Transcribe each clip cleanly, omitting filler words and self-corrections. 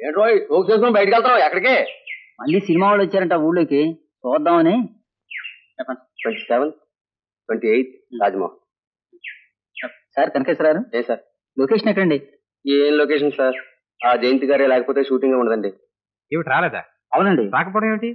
ఏంటో సోక్ చేసుకుని బయటకు వెళ్తావు ఎక్కడికి? మళ్ళీ సినిమా వాళ్ళు వచ్చారంట ఊళ్ళోకి, చూద్దామని. 27, 28 రాజ్మోహన్. సార్ కనకేశ్వరారు. ఏ సార్? లొకేషన్ ఎక్కడండి? ఏం లొకేషన్ సార్? ఆ జయంతి గారే లేకపోతే షూటింగ్ ఉండదండి. ఏమిటి రాలేదా? అవునండి. రాకపోవడం ఏమిటి?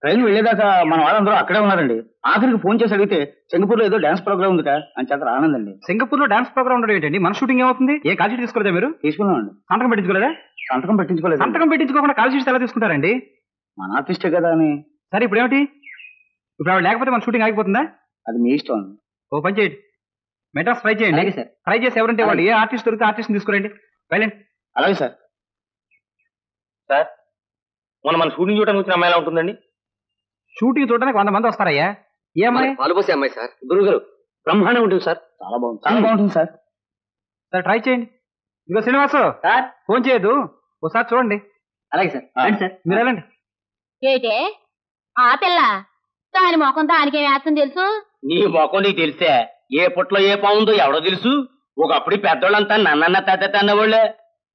ట్రైన్ వెళ్ళేదాకా మన వాళ్ళందరూ అక్కడే ఉన్నారండి. ఆఖరికి ఫోన్ చేసి అడిగితే సింగపూర్ లో ఏదో డాన్స్ ప్రోగ్రామ్ ఉందిట అని చేత రానందండి. సింగపూర్ లో డాన్స్ ప్రోగ్రామ్ ఉండడం ఏంటండి? మన షూటింగ్ ఏమవుతుంది? ఏ కాల్ షీట్ తీసుకోలేదా మీరు? తీసుకున్నామండి. సంతకం పెట్టించుకోలేదా? సంతకం పెట్టించుకోలేదు. సంతకం పెట్టించుకోకుండా కాల్ షీట్స్ ఎలా తీసుకుంటారండి? మన ఆర్టిస్టే కదా అని. సరే ఇప్పుడు ఏమిటి? ఇప్పుడు ఆవిడ లేకపోతే మన షూటింగ్ ఆగిపోతుందా? అది మీ ఇష్టం అండి. ఓ పని చేయండి, మెడ్రాస్ ట్రై చేయండి. అలాగే సార్. ట్రై చేసి ఎవరంటే వాళ్ళు ఏ ఆర్టిస్ట్ దొరికితే ఆర్టిస్ట్ తీసుకురండి. వెళ్ళండి. అలాగే సార్. సార్ మొన్న మన షూటింగ్ చూడడానికి వచ్చిన అమ్మాయి ఎలా ఉంటుందండి? షూటింగ్ చూడడానికి 100 మంది వస్తారయ్యా. ఏ అమ్మాయి? పాలుపోసే అమ్మాయి సార్. గురువు గారు బ్రహ్మాండం ఉంటుంది సార్. చాలా బాగుంది. చాలా బాగుంటుంది సార్. సరే ట్రై చేయండి. ఇదిగో శ్రీనివాసు సార్, ఫోన్ చేయొద్దు, ఒకసారి చూడండి. అలాగే సార్. రండి సార్. మీరు వెళ్ళండి. ఏటే ఆ పిల్ల దాని ముఖం దానికి వేస్తుంది తెలుసు. నీ మొఖం నీకు తెలిసే. ఏ పుట్లో ఏ పావుందో ఎవడో తెలుసు. ఒకప్పుడు పెద్దోళ్ళంతా నన్నన్న తాత అన్నవాళ్ళే.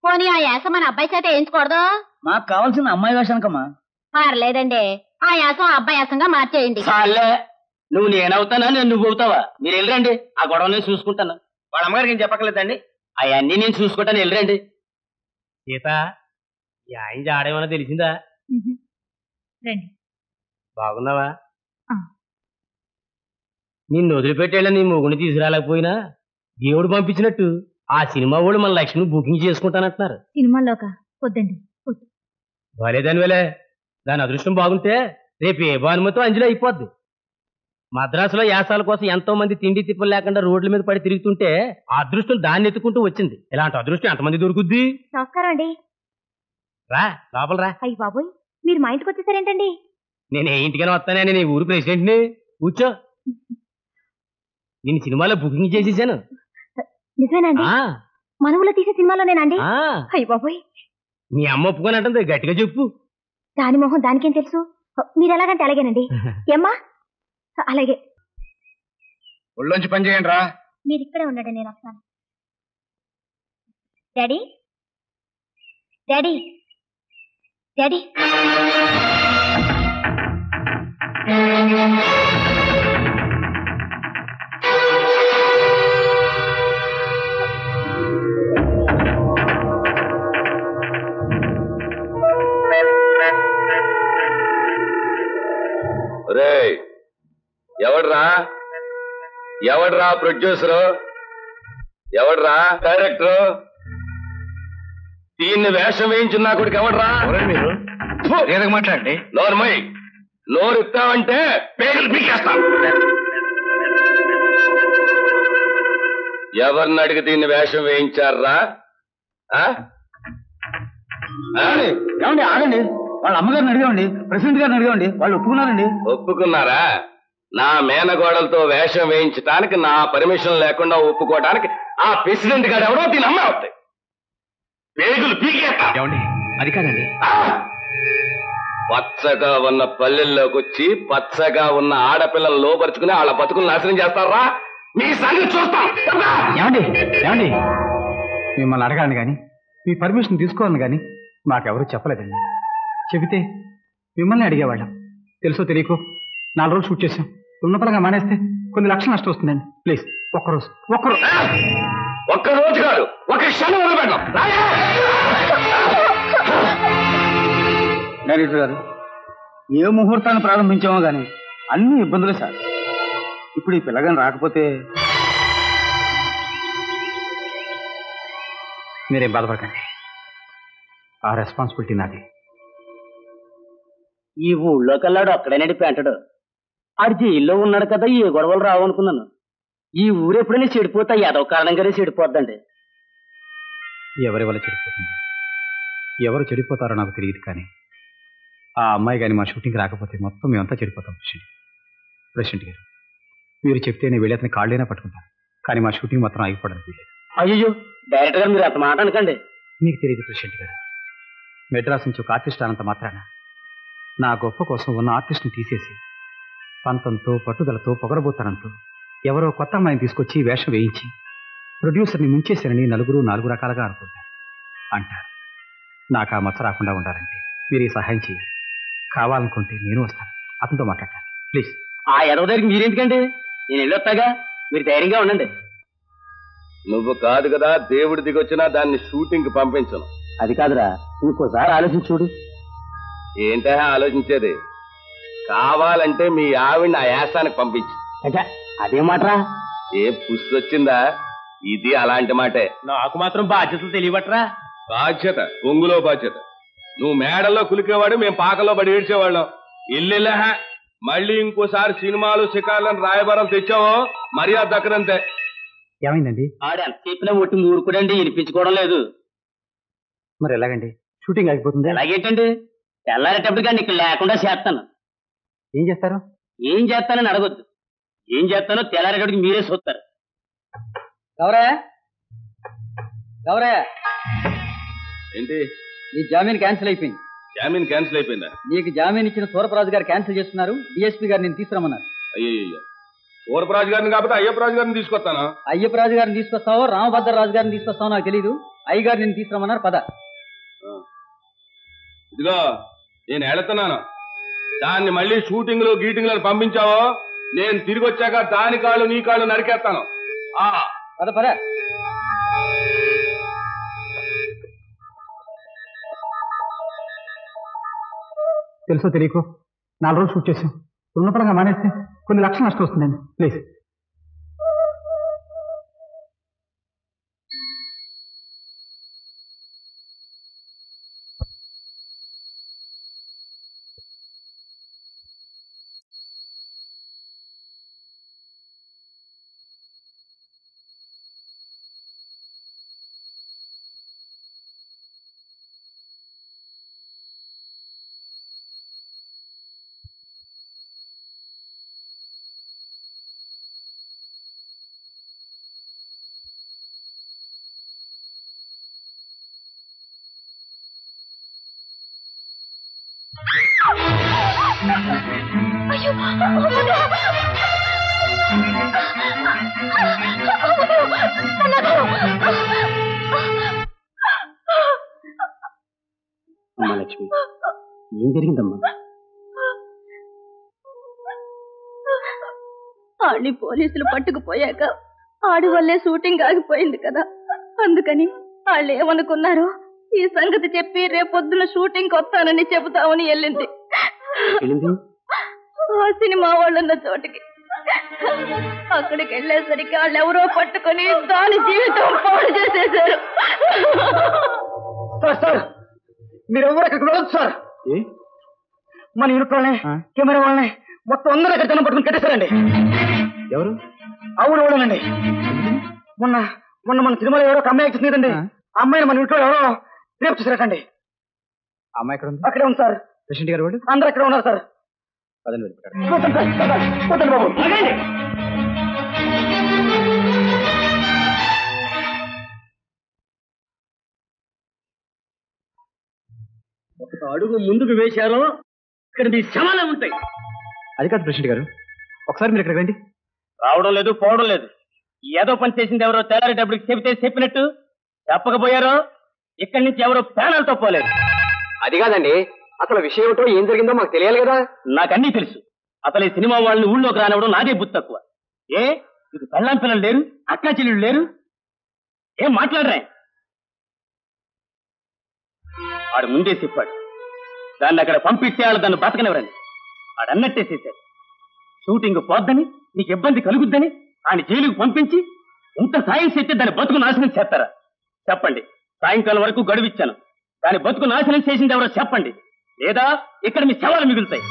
పోనీ ఆ యాసం మన అబ్బాయి చేత వేయించకూడదు? మాకు కావాల్సిన అమ్మాయి వేషానికమ్మా. పర్లేదండి, ఆ యాసం అబ్బాయి యాసంగా మార్చేయండి. చాలే, నువ్వు నేనవుతానా నేను నువ్వు అవుతావా? మీరు వెళ్ళరండి, ఆ గొడవ నేను చూసుకుంటాను. వాళ్ళ అమ్మగారికి ఏం చెప్పక్కర్లేదండి, అవన్నీ నేను చూసుకుంటాను. వెళ్ళరండి. సీత ఆయన ఆడేమన్నా తెలిసిందా? రండి. బాగున్నావా? నిన్ను వదిలిపెట్టేళ్ళ నీ మొగుని తీసుకురాలేకపోయినా దేవుడు పంపించినట్టు ఆ సినిమా వాళ్ళు మన లక్ష్మిని బుకింగ్ చేసుకుంటానంటున్నారు. సినిమాలోక వద్దండి. బాలేదాని వేలే, దాని అదృష్టం బాగుంటే రేపు ఏ భానుమతో అంజలి అయిపోద్ది. మద్రాసులో యాసాల కోసం ఎంతో మంది తిండి తిప్పలు లేకుండా రోడ్ల మీద పడి తిరుగుతుంటే ఆ అదృష్టం దాన్ని ఎత్తుకుంటూ వచ్చింది. ఇలాంటి అదృష్టం ఎంతమంది దొరుకుద్ది? నమస్కారం అండి. రా లోపల రా. అయ్యి బాబోయ్, మీరు మా ఇంటికి వచ్చేసారేంటండి? నేను ఏ ఇంటికైనా వస్తానని నీ ఊరు ప్రెసిడెంట్ని. కూర్చో. నేను సినిమాలో బుకింగ్ చేసేసాను. నిజమేనండి? మన ఊళ్ళో తీసే సినిమాలోనేనండి? అయ్యి బాబోయ్, మీ అమ్మ ఒప్పుకోనంటుంది, గట్టిగా చెప్పు. దాని మొహం దానికేం తెలుసు. మీరు ఎలాగంటే అలాగేనండి. ఏమ్మా? అలాగే. ఒళ్ళొంచి పని చేయండి రా. మీరు ఇక్కడే ఉండండి, నేను వస్తాను. Daddy daddy daddy. ఎవడ్రా ప్రొడ్యూసరు? ఎవడ్రా డైరెక్టరు? దీన్ని వేషం వేయించిన కొడుకు ఎవడ్రా? మీరు మాట్లాడండి. నోరుమై, నోరు ఇస్తావంటే పేగులు పీకేస్తాం. ఎవరిని అడిగి దీన్ని వేషం వేయించారా? ఏమండి ఆగండి, వాళ్ళ అమ్మగారిని అడిగామండి, ప్రెసిడెంట్ గారిని అడిగామండి, వాళ్ళు ఒప్పుకున్నారండి. ఒప్పుకున్నారా? నా మేనగోడలతో వేషం వేయించడానికి నా పర్మిషన్ లేకుండా ఒప్పుకోవడానికి ఆ ప్రెసిడెంట్ గారు ఎవడో దీని అమ్మ అవుతాయి. పేగులు పీకేస్తా. అది కాదండి. పచ్చగా ఉన్న పల్లెల్లోకి వచ్చి పచ్చగా ఉన్న ఆడపిల్లలు లోపరుచుకుని వాళ్ళ బతుకులు నాశనం చేస్తారా? మీ సంగతి చూస్తాం. ఏమండి మిమ్మల్ని అడగాలని కానీ మీ పర్మిషన్ తీసుకోవాలని కానీ మాకెవరూ చెప్పలేదండి. చెబితే మిమ్మల్ని అడిగేవాళ్ళం. తెలుసో తెలియకో 4 రోజులు షూట్ చేసాం. ఉన్నపలంగా మానేస్తే కొన్ని లక్షలు నష్టం వస్తుందండి. ప్లీజ్ ఒక్కరోజు ఒక్కరోజు కాదు, ఒక క్షణం వదిలిపెట్టాం. డైరెక్టర్ గారు, ఏ ముహూర్తాన్ని ప్రారంభించామో గానీ అన్ని ఇబ్బందులే సార్. ఇప్పుడు ఈ పిల్లగాని రాకపోతే మీరేం బాధపడకండి, ఆ రెస్పాన్సిబిలిటీ నాది. ఈ ఊళ్ళో కల్లాడు అక్కడే నడిపి అంటాడు. ఆడు జైల్లో ఉన్నాడు కదా, ఏ గొడవలు రావనుకున్నాను. ఈ ఊరు ఎప్పుడైనా చెడిపోతా ఏదో కారణంగానే చెడిపోద్దండి. ఎవరి వల్ల చెడిపోతుంది, ఎవరు చెడిపోతారో నాకు తెలియదు. కానీ ఆ అమ్మాయి కానీ మా షూటింగ్ రాకపోతే మొత్తం మేమంతా చెడిపోతాం. ప్రెసిడెంట్ గారు, మీరు చెప్తే నేను వెళ్ళి అతని కాళ్ళైనా పట్టుకుంటాను, కానీ మా షూటింగ్ మాత్రం ఆగిపోవడానికి లేదు. అయ్యో డైరెక్టర్ గారు, మీరు అంత మాట అనకండి. మీకు తెలియదు ప్రెసిడెంట్ గారు, మెడ్రాస్ నుంచి ఒక ఆర్టిస్ట్ అనంత మాత్రాన నా గొప్ప కోసం ఉన్న ఆర్టిస్ట్ని తీసేసి పంతంతో పట్టుదలతో పొగరబోతనంతో ఎవరో కొత్త అమ్మాయిని తీసుకొచ్చి వేషం వేయించి ప్రొడ్యూసర్ని ముంచేశారని నలుగురు 4 రకాలుగా అనుకుంటారు అంటారు. నాకు ఆ మచ్చ రాకుండా ఉండాలంటే మీరు ఈ సహాయం చేయాలి. కావాలనుకుంటే నేను వస్తాను, అతనితో మాట్లాడతాను. ప్లీజ్. ఆ ఎడవ దగ్గరికి మీరెందుకండి? నేను వెళ్ళొస్తాగా, మీరు ధైర్యంగా ఉండండి. నువ్వు కాదు కదా దేవుడి దిగొచ్చినా దాన్ని షూటింగ్ పంపించను. అది కాదురా, ఇంకోసారి ఆలోచించి చూడు. ఏంటా ఆలోచించేది? కావాలంటే మీ ఆవిడ్ని ఆ యాసానికి పంపించు. అదే మాటరా. ఏ పుస్సు వచ్చిందా? ఇది అలాంటి మాటే. నాకు మాత్రం బాధ్యతలు తెలియబట్రా. బాధ్యత పొంగులో బాధ్యత. నువ్వు మేడల్లో కులికేవాడు, మేము పాకల్లో పడి ఏడ్చేవాళ్ళం. ఇల్లెళ్ళా మళ్ళీ ఇంకోసారి సినిమాలు శిఖార్లను రాయబారాలు తెచ్చావో మర్యాద దక్కనంతే. ఏమైందండి? ఆడు ఎంత చెప్పినా ఒట్టి మూరుకుడండి, వినిపించుకోవడం లేదు. మరి ఎలాగండి? షూటింగ్ ఆగిపోతుంది. ఎలాగేంటండి? తెల్లారేటప్పటిగా నీకు లేకుండా చేస్తాను. ఏం చేస్తారు? ఏం చేస్తానని అడగొద్దు. ఏం చేస్తానో తెల్లారేటప్పటికి మీరే చూస్తారు. గౌరయ్య, ఏంటి? నీ జామీన్ క్యాన్సిల్ అయిపోయింది. జామీన్ క్యాన్సిల్ అయిపోయిందా? నీకు జామీన్ ఇచ్చిన సూరపరాజు గారు క్యాన్సిల్ చేస్తున్నారు. డిఎస్పీ గారు నేను తీసుకురమ్మన్నారు. అయ్యో, ఊరపరాజు గారిని కాకపోతే అయ్యప్పరాజు గారిని తీసుకొస్తాను. అయ్యప్పరాజు గారిని తీసుకొస్తావో రామభద్రరాజు గారిని తీసుకొస్తావో నాకు తెలియదు. అయ్య గారు నేను తీసుకురమ్మన్నారు. పద. ఇదిగో నేను వెళుతున్నాను. దాన్ని మళ్ళీ షూటింగ్లు గీటింగ్లు పంపించావో నేను తిరిగి వచ్చాక దాని కాళ్ళు నీ కాళ్ళు నరికేస్తాను. పద పద. తెలుసో తెలియకో 4 రోజులు షూట్ చేసాం. ఉన్నపరంగా మానేస్తే కొన్ని లక్షలు నష్టం వస్తుందండి. ప్లీజ్. అయ్యో, అమ్మా లక్ష్మి, ఏం జరిగిందమ్మా? ఆడిని పోలీసులు పట్టుకుపోయాక ఆడి వల్లే షూటింగ్ ఆగిపోయింది కదా. అందుకని వాళ్ళు ఏమనుకున్నారు, ఈ సంగతి చెప్పి రేపొద్దున షూటింగ్ వస్తానని చెబుతామని వెళ్ళింది. ఆ సినిమా వాళ్ళున్న చోటికి. అక్కడికి వెళ్ళేసరికి వాళ్ళు ఎవరో పట్టుకొని దాని జీవితం పాడు చేసేశారు. సార్, మీరెవరు అక్కడికి వెళ్ళదు సార్. మన యూనిట్ వాళ్ళని, కెమెరా వాళ్ళని మొత్తం అందరూ అక్కడ జనం పట్టుకుని కట్టేశారండి. ఎవరు? అవును ఎవడనండి. మొన్న మన సినిమాలో ఎవరో ఒక అమ్మాయి చేసిందండి. ఆ అమ్మాయిని మన ఇంట్లో ఎవరో రేపు చూసారటండి. అమ్మాయి ఎక్కడ ఉంది? అక్కడే ఉంది సార్. ప్రెసిడెంట్ గారు వాళ్ళు అందరూ అక్కడ ఉన్నారు సార్. బాబు ఒక అడుగు ముందుకు వేశారో ఇక్కడ మీ శవాలే ఉంటాయి. అది కాదు ప్రెసిడెంట్ గారు, ఒకసారి మీరు ఇక్కడికి రండి. రావడం లేదు, పోవడం లేదు. ఏదో పని చేసింది ఎవరో తెల్లారేటప్పటికి చెబితే చెప్పినట్టు చెప్పకపోయారో ఇక్కడి నుంచి ఎవరో ప్రాణాలతో పోలేదు. అది కాదండి, అసలు విషయం ఏమిటో ఏం జరిగిందో మాకు తెలియాలి కదా. నాకన్నీ తెలుసు. అసలు ఈ సినిమా వాళ్ళని ఊళ్ళోకి రానివ్వడం నాదే బుద్ధి తక్కువ. ఏ ఇది పెళ్ళాం పిల్లలు లేరు, అక్కా చెల్లెళ్ళు లేరు, ఏం మాట్లాడరా? ఆడు ముందే చెప్పాడు దాన్ని అక్కడ పంపించేయాలి, దాన్ని బతకనివ్వరని. ఆడన్నట్టే చేశాడు. షూటింగ్ పోద్దని, నీకు ఇబ్బంది కలుగుద్దని ఆయన జైలుకు పంపించి ఇంత సాయం చేస్తే దాని బతుకు నాశనం చేస్తారా? చెప్పండి. సాయంకాలం వరకు గడువిచ్చాను. దాని బతుకు నాశనం చేసింది ఎవరో చెప్పండి, లేదా ఇక్కడ మీ శవాలు మిగులుతాయి.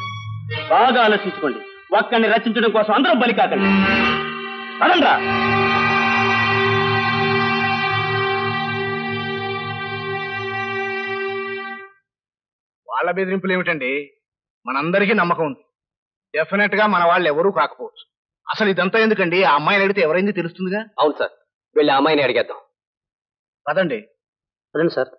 బాగా ఆలోచించుకోండి. ఒక్కడిని రచించడం కోసం అందరం బలి కాకండి. పదండ్రా. వాళ్ళ బెదిరింపులు ఏమిటండి? మనందరికీ నమ్మకం ఉంది, డెఫినెట్ గా మన వాళ్ళు ఎవరూ కాకపోవచ్చు. అసలు ఇదంతా ఎందుకండి? ఆ అమ్మాయిని అడిగితే ఎవరైంది తెలుస్తుందిగా. అవును సార్, వెళ్ళి ఆ అమ్మాయిని అడిగేద్దాం. పదండి. పదండి సార్.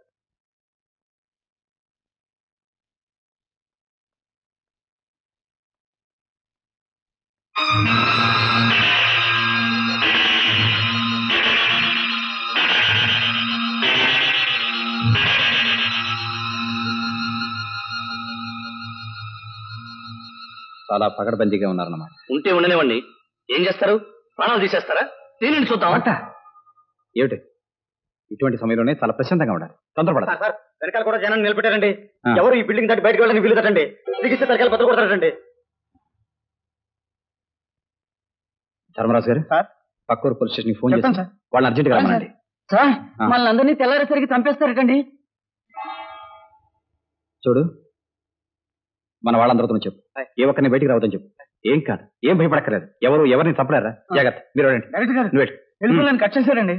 చాలా పకడ్బందీగా ఉన్నారన్నమాట. ఉంటే ఉండనివ్వండి, ఏం చేస్తారు? ప్రాణాలు తీసేస్తారా? దీనిని చూద్దాం. ఏమిటి ఇటువంటి సమయంలోనే చాలా ప్రశాంతంగా ఉండాలి, తొందరపడాలి. సార్ వెనకాల కూడా జనాన్ని నిలబెట్టారండి. ఎవరు ఈ బిల్డింగ్ దాటి బయటకు వెళ్ళని వీలు కట్టండి. తిరిగిస్తే తరకాలు బద్దలు కొడతారండి. ధర్మరాజు గారు, సార్ పక్కూరు పోలీస్ స్టేషన్ ఫోన్ చెప్తాను చేస్తాను సార్. వాళ్ళని అర్జెంట్గా రమ్మనండి. సార్ ఆ. మనల్ని అందరినీ తెల్లారేసరికి చంపేస్తారటండి. చూడు, మన వాళ్ళందరితో చెప్పు, ఏ ఒక్కరిని బయటికి రావద్దని చెప్పు. ఏం కాదు, ఏం భయపడక్కర్లేదు, ఎవరు ఎవరిని చంపలేరా. జాగ్రత్త, మీరు వెళ్ళండి. డైరెక్ట్ గారు నువ్వు వెళ్ళు. వెళ్ళిపోలేని కట్ చేశారండి.